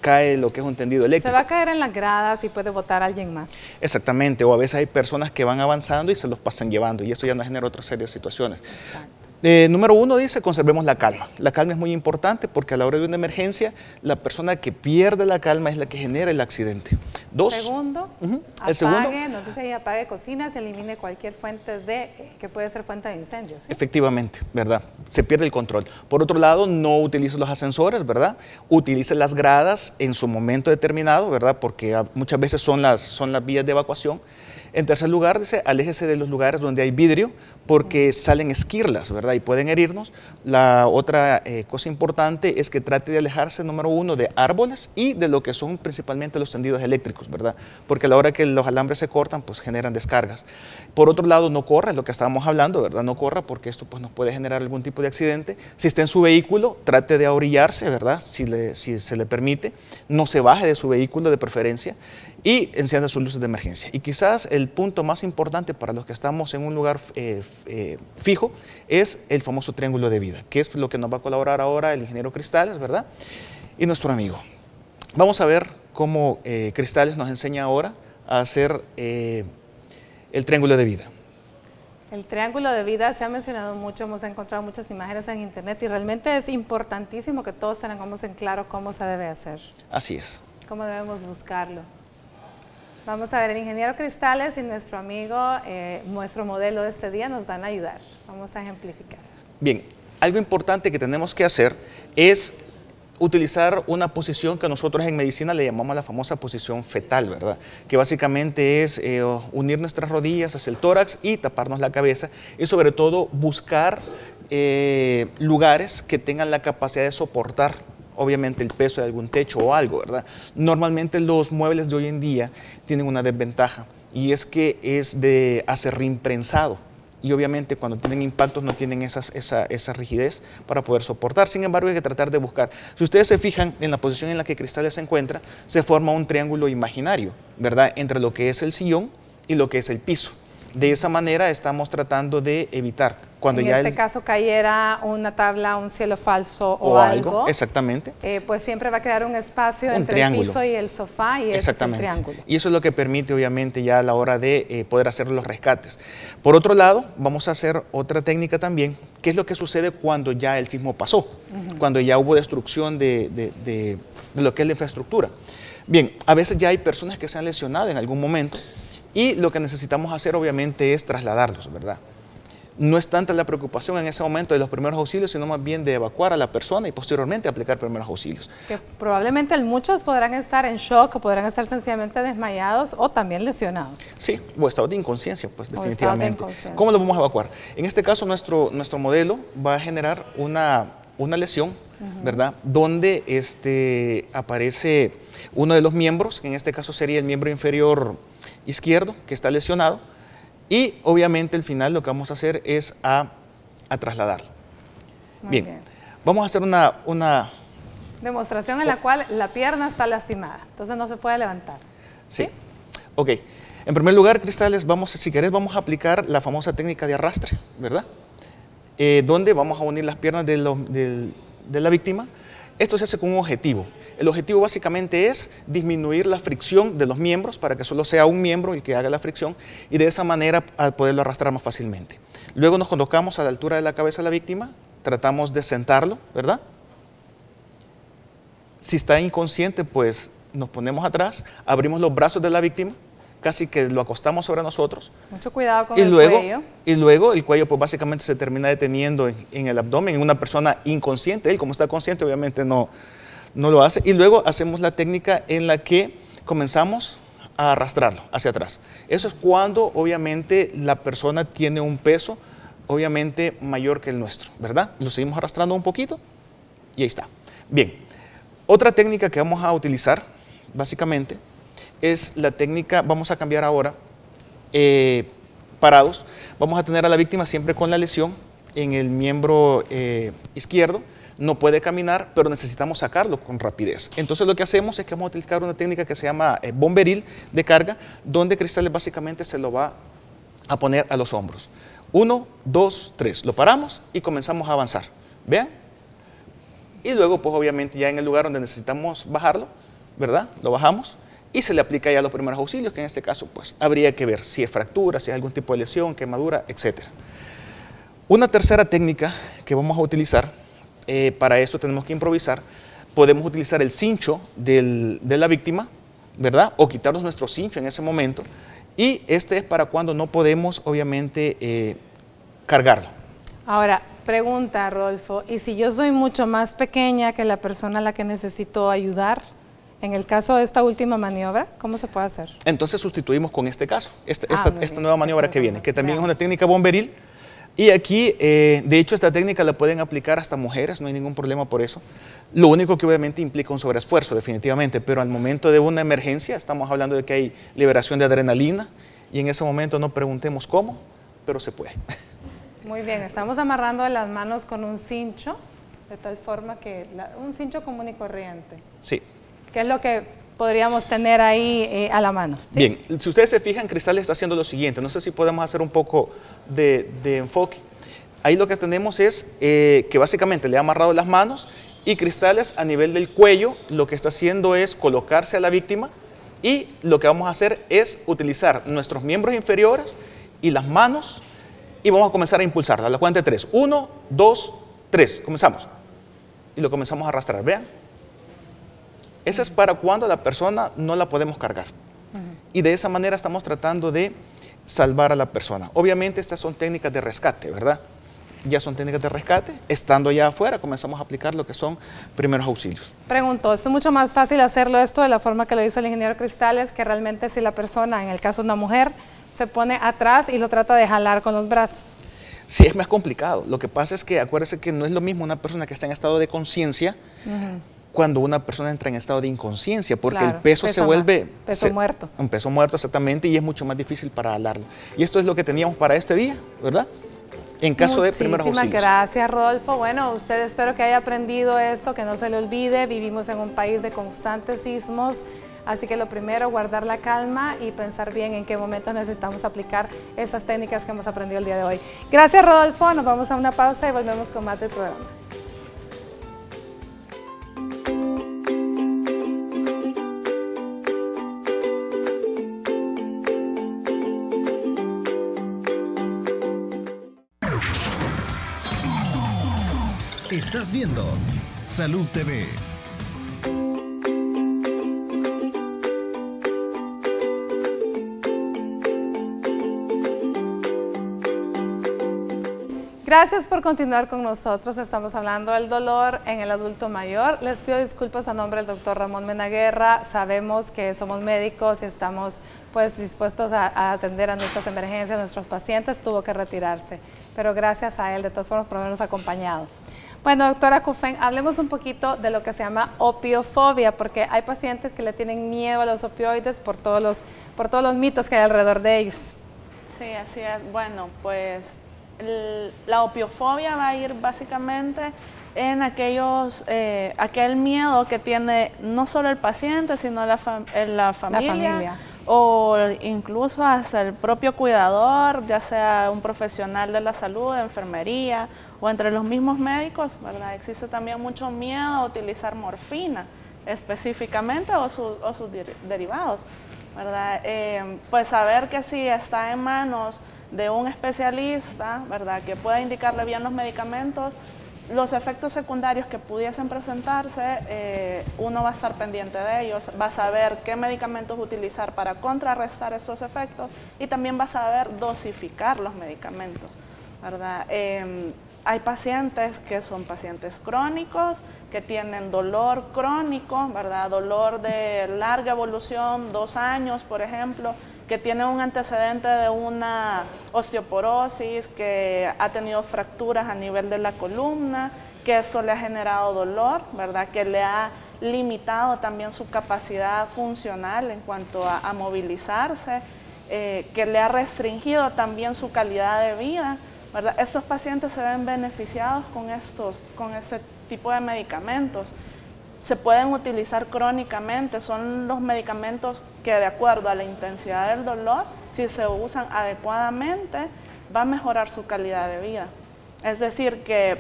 Cae lo que es un tendido eléctrico. Se va a caer en las gradas y puede botar a alguien más. Exactamente, o a veces hay personas que van avanzando y se los pasan llevando y esto ya nos genera otra serie de situaciones. Exacto. Número 1 dice, conservemos la calma. La calma es muy importante porque a la hora de una emergencia, la persona que pierde la calma es la que genera el accidente. 2. Segundo, apague, nos dice ahí, apague cocinas, elimine cualquier fuente que puede ser fuente de incendios. ¿Sí? Efectivamente, ¿verdad? Se pierde el control. Por otro lado, no utilice los ascensores, ¿verdad? Utilice las gradas en su momento determinado, ¿verdad? Porque muchas veces son las vías de evacuación. En tercer lugar, dice, aléjese de los lugares donde hay vidrio porque salen esquirlas, ¿verdad? Y pueden herirnos. La otra cosa importante es que trate de alejarse, número 1, de árboles y de lo que son principalmente los tendidos eléctricos, ¿verdad? Porque a la hora que los alambres se cortan, pues generan descargas. Por otro lado, no corra, es lo que estábamos hablando, ¿verdad? No corra porque esto pues, nos puede generar algún tipo de accidente. Si está en su vehículo, trate de ahorillarse, ¿verdad? Si se le permite. No se baje de su vehículo de preferencia y encienda sus luces de emergencia. Y quizás el punto más importante para los que estamos en un lugar fijo es el famoso triángulo de vida, que es lo que nos va a colaborar ahora el ingeniero Cristales, ¿verdad? Y nuestro amigo. Vamos a ver cómo Cristales nos enseña ahora a hacer el triángulo de vida. El triángulo de vida se ha mencionado mucho, hemos encontrado muchas imágenes en internet y realmente es importantísimo que todos tengamos en claro cómo se debe hacer. Así es. Cómo debemos buscarlo. Vamos a ver, el ingeniero Cristales y nuestro amigo, nuestro modelo de este día nos van a ayudar. Vamos a ejemplificar. Bien, algo importante que tenemos que hacer es utilizar una posición que nosotros en medicina le llamamos la famosa posición fetal, ¿verdad? Que básicamente es unir nuestras rodillas hacia el tórax y taparnos la cabeza y sobre todo buscar lugares que tengan la capacidad de soportar obviamente el peso de algún techo o algo, ¿verdad? Normalmente los muebles de hoy en día tienen una desventaja y es que es de acerrín prensado. Y obviamente cuando tienen impactos no tienen esa rigidez para poder soportar. Sin embargo, hay que tratar de buscar. Si ustedes se fijan en la posición en la que Cristales se encuentra, se forma un triángulo imaginario, ¿verdad? Entre lo que es el sillón y lo que es el piso. De esa manera estamos tratando de evitar cuando en ya este caso cayera una tabla, un cielo falso o algo, exactamente. Pues siempre va a quedar un espacio entre triángulo. El piso y el sofá y ese es el triángulo. Y eso es lo que permite obviamente ya a la hora de poder hacer los rescates. Por otro lado, vamos a hacer otra técnica también, que es lo que sucede cuando ya el sismo pasó, cuando ya hubo destrucción de lo que es la infraestructura. Bien, a veces ya hay personas que se han lesionado en algún momento y lo que necesitamos hacer obviamente es trasladarlos, ¿verdad? No es tanta la preocupación en ese momento de los primeros auxilios, sino más bien de evacuar a la persona y posteriormente aplicar primeros auxilios. Que probablemente muchos podrán estar en shock o podrán estar sencillamente desmayados o también lesionados. Sí, o estado de inconsciencia, pues definitivamente. ¿Cómo lo vamos a evacuar? En este caso nuestro modelo va a generar una lesión, ¿verdad? Donde aparece uno de los miembros, que en este caso sería el miembro inferior izquierdo, que está lesionado, y obviamente al final lo que vamos a hacer es a trasladarlo. Bien, vamos a hacer una demostración en la cual la pierna está lastimada, entonces no se puede levantar. Sí. Ok, en primer lugar, Cristales, si querés vamos a aplicar la famosa técnica de arrastre, ¿verdad? Donde vamos a unir las piernas de la víctima. Esto se hace con un objetivo. El objetivo básicamente es disminuir la fricción de los miembros para que solo sea un miembro el que haga la fricción y de esa manera poderlo arrastrar más fácilmente. Luego nos colocamos a la altura de la cabeza de la víctima, tratamos de sentarlo, ¿verdad? Si está inconsciente, pues nos ponemos atrás, abrimos los brazos de la víctima, casi que lo acostamos sobre nosotros. Mucho cuidado con el cuello. Y luego el cuello pues básicamente se termina deteniendo en el abdomen, en una persona inconsciente. Él como está consciente obviamente no lo hace. Y luego hacemos la técnica en la que comenzamos a arrastrarlo hacia atrás. Eso es cuando obviamente la persona tiene un peso obviamente mayor que el nuestro, ¿verdad? Lo seguimos arrastrando un poquito y ahí está. Bien, otra técnica que vamos a utilizar básicamente es la técnica, vamos a cambiar ahora, parados. Vamos a tener a la víctima siempre con la lesión en el miembro izquierdo. No puede caminar, pero necesitamos sacarlo con rapidez. Entonces lo que hacemos es que vamos a utilizar una técnica que se llama bomberil de carga, donde Cristales básicamente se lo va a poner a los hombros. 1, 2, 3. Lo paramos y comenzamos a avanzar. ¿Vean? Y luego, pues obviamente ya en el lugar donde necesitamos bajarlo, ¿verdad? Lo bajamos. Y se le aplica ya los primeros auxilios, que en este caso pues habría que ver si es fractura, si es algún tipo de lesión, quemadura, etc. Una tercera técnica que vamos a utilizar, para eso tenemos que improvisar, podemos utilizar el cincho de la víctima, ¿verdad? O quitarnos nuestro cincho en ese momento, y este es para cuando no podemos obviamente cargarlo. Ahora, pregunta Rodolfo, ¿y si yo soy mucho más pequeña que la persona a la que necesito ayudar? En el caso de esta última maniobra, ¿cómo se puede hacer? Entonces sustituimos con este caso, esta nueva maniobra que viene, que también es una técnica bomberil. Y aquí, de hecho, esta técnica la pueden aplicar hasta mujeres, no hay ningún problema por eso. Lo único que obviamente implica un sobreesfuerzo, definitivamente, pero al momento de una emergencia estamos hablando de que hay liberación de adrenalina y en ese momento no preguntemos cómo, pero se puede. Muy bien, estamos amarrando las manos con un cincho, de tal forma que un cincho común y corriente. Sí. ¿Qué es lo que podríamos tener ahí a la mano? ¿Sí? Bien, si ustedes se fijan, Cristales está haciendo lo siguiente. No sé si podemos hacer un poco de enfoque. Ahí lo que tenemos es que básicamente le ha amarrado las manos y Cristales a nivel del cuello lo que está haciendo es colocarse a la víctima y lo que vamos a hacer es utilizar nuestros miembros inferiores y las manos y vamos a comenzar a impulsarla. A la cuenta de 3. 1, 2, 3. Comenzamos. Y lo comenzamos a arrastrar. Vean. Esa es para cuando la persona no la podemos cargar. Y de esa manera estamos tratando de salvar a la persona. Obviamente estas son técnicas de rescate, ¿verdad? Ya son técnicas de rescate. Estando ya afuera, comenzamos a aplicar lo que son primeros auxilios. Pregunto, ¿es mucho más fácil hacerlo esto de la forma que lo hizo el ingeniero Cristales, que realmente si la persona, en el caso de una mujer, se pone atrás y lo trata de jalar con los brazos? Sí, es más complicado. Lo que pasa es que acuérdese que no es lo mismo una persona que está en estado de conciencia cuando una persona entra en estado de inconsciencia, porque Claro, el peso se vuelve... peso muerto. Un peso muerto, exactamente, y es mucho más difícil para jalarlo. Y esto es lo que teníamos para este día, ¿verdad? En caso de primeros auxilios. Muchísimas gracias, Rodolfo. Bueno, usted espero que haya aprendido esto, que no se le olvide. Vivimos en un país de constantes sismos, así que lo primero, guardar la calma y pensar bien en qué momento necesitamos aplicar estas técnicas que hemos aprendido el día de hoy. Gracias, Rodolfo. Nos vamos a una pausa y volvemos con más del programa. Estás viendo Salud TV. Gracias por continuar con nosotros. Estamos hablando del dolor en el adulto mayor. Les pido disculpas a nombre del doctor Ramón Menaguerra. Sabemos que somos médicos y estamos pues dispuestos a atender a nuestras emergencias, a nuestros pacientes. Tuvo que retirarse, pero gracias a él de todas formas por habernos acompañado. Bueno, doctora Kufén, hablemos un poquito de lo que se llama opiofobia, porque hay pacientes que le tienen miedo a los opioides por todos los mitos que hay alrededor de ellos. Sí, así es. Bueno, pues la opiofobia va a ir básicamente en aquel miedo que tiene no solo el paciente, sino la familia. O incluso hasta el propio cuidador, ya sea un profesional de la salud, de enfermería, o entre los mismos médicos, ¿verdad? Existe también mucho miedo a utilizar morfina específicamente o sus derivados, ¿verdad? Pues saber que si está en manos de un especialista, ¿verdad?, que pueda indicarle bien los medicamentos, los efectos secundarios que pudiesen presentarse, uno va a estar pendiente de ellos, va a saber qué medicamentos utilizar para contrarrestar esos efectos y también va a saber dosificar los medicamentos, ¿verdad? Hay pacientes que son pacientes crónicos, que tienen dolor crónico, ¿verdad?, dolor de larga evolución, 2 años, por ejemplo, que tiene un antecedente de una osteoporosis, que ha tenido fracturas a nivel de la columna, que eso le ha generado dolor, ¿verdad?, que le ha limitado también su capacidad funcional en cuanto a movilizarse, que le ha restringido también su calidad de vida, ¿verdad? Estos pacientes se ven beneficiados con este tipo de medicamentos. Se pueden utilizar crónicamente, son los medicamentos que de acuerdo a la intensidad del dolor, si se usan adecuadamente, va a mejorar su calidad de vida. Es decir, que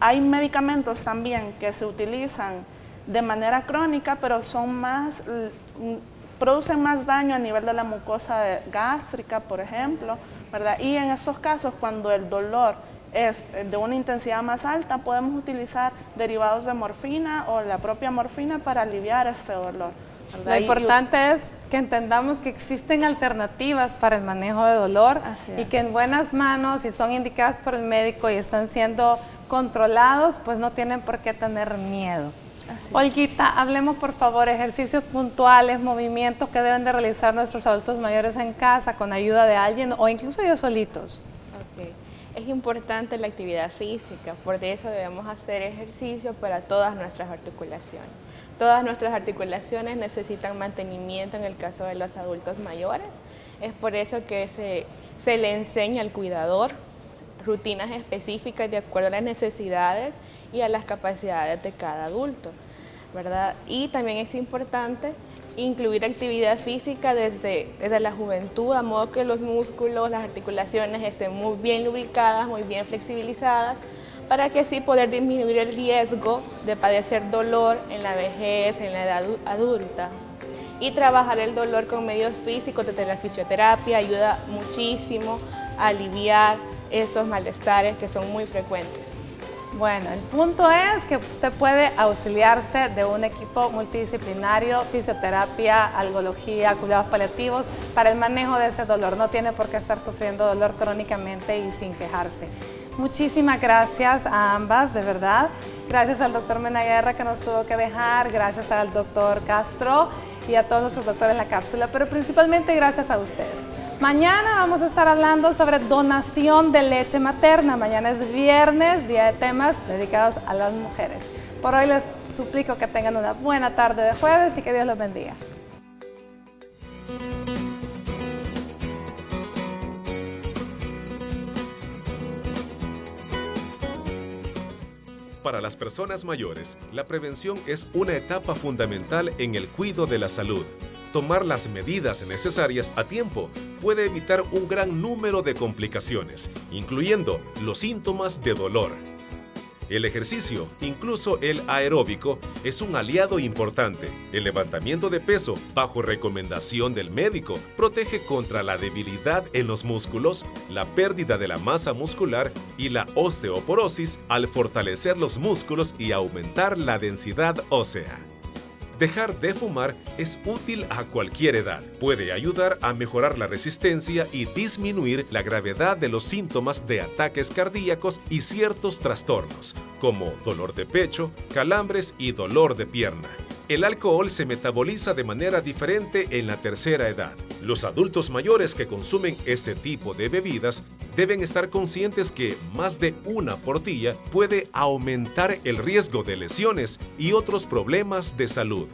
hay medicamentos también que se utilizan de manera crónica, pero producen más daño a nivel de la mucosa gástrica, por ejemplo, ¿verdad? Y en estos casos, cuando el dolor es de una intensidad más alta, podemos utilizar derivados de morfina o la propia morfina para aliviar este dolor, ¿verdad? Lo importante es que entendamos que existen alternativas para el manejo de dolor y que en buenas manos, si son indicadas por el médico y están siendo controlados, pues no tienen por qué tener miedo. Olguita, hablemos por favor ejercicios puntuales, movimientos que deben de realizar nuestros adultos mayores en casa con ayuda de alguien o incluso ellos solitos. Es importante la actividad física, por eso debemos hacer ejercicio para todas nuestras articulaciones. Todas nuestras articulaciones necesitan mantenimiento en el caso de los adultos mayores. Es por eso que se le enseña al cuidador rutinas específicas de acuerdo a las necesidades y a las capacidades de cada adulto, ¿verdad? Y también es importante incluir actividad física desde la juventud, a modo que los músculos, las articulaciones estén muy bien lubricadas, muy bien flexibilizadas, para que así poder disminuir el riesgo de padecer dolor en la vejez, en la edad adulta. Y trabajar el dolor con medios físicos, desde la fisioterapia, ayuda muchísimo a aliviar esos malestares que son muy frecuentes. Bueno, el punto es que usted puede auxiliarse de un equipo multidisciplinario, fisioterapia, algología, cuidados paliativos para el manejo de ese dolor. No tiene por qué estar sufriendo dolor crónicamente y sin quejarse. Muchísimas gracias a ambas, de verdad. Gracias al doctor Menaguerra que nos tuvo que dejar, gracias al doctor Castro y a todos nuestros doctores en la cápsula, pero principalmente gracias a ustedes. Mañana vamos a estar hablando sobre donación de leche materna. Mañana es viernes, día de temas dedicados a las mujeres. Por hoy les suplico que tengan una buena tarde de jueves y que Dios los bendiga. Para las personas mayores, la prevención es una etapa fundamental en el cuidado de la salud. Tomar las medidas necesarias a tiempo puede evitar un gran número de complicaciones, incluyendo los síntomas de dolor. El ejercicio, incluso el aeróbico, es un aliado importante. El levantamiento de peso, bajo recomendación del médico, protege contra la debilidad en los músculos, la pérdida de la masa muscular y la osteoporosis al fortalecer los músculos y aumentar la densidad ósea. Dejar de fumar es útil a cualquier edad. Puede ayudar a mejorar la resistencia y disminuir la gravedad de los síntomas de ataques cardíacos y ciertos trastornos, como dolor de pecho, calambres y dolor de pierna. El alcohol se metaboliza de manera diferente en la tercera edad. Los adultos mayores que consumen este tipo de bebidas deben estar conscientes que más de una por día puede aumentar el riesgo de lesiones y otros problemas de salud.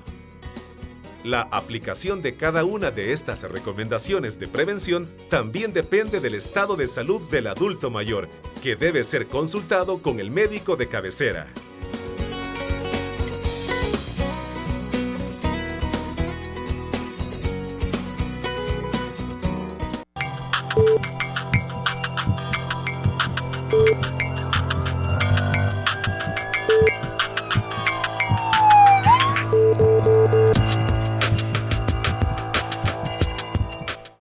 La aplicación de cada una de estas recomendaciones de prevención también depende del estado de salud del adulto mayor, que debe ser consultado con el médico de cabecera.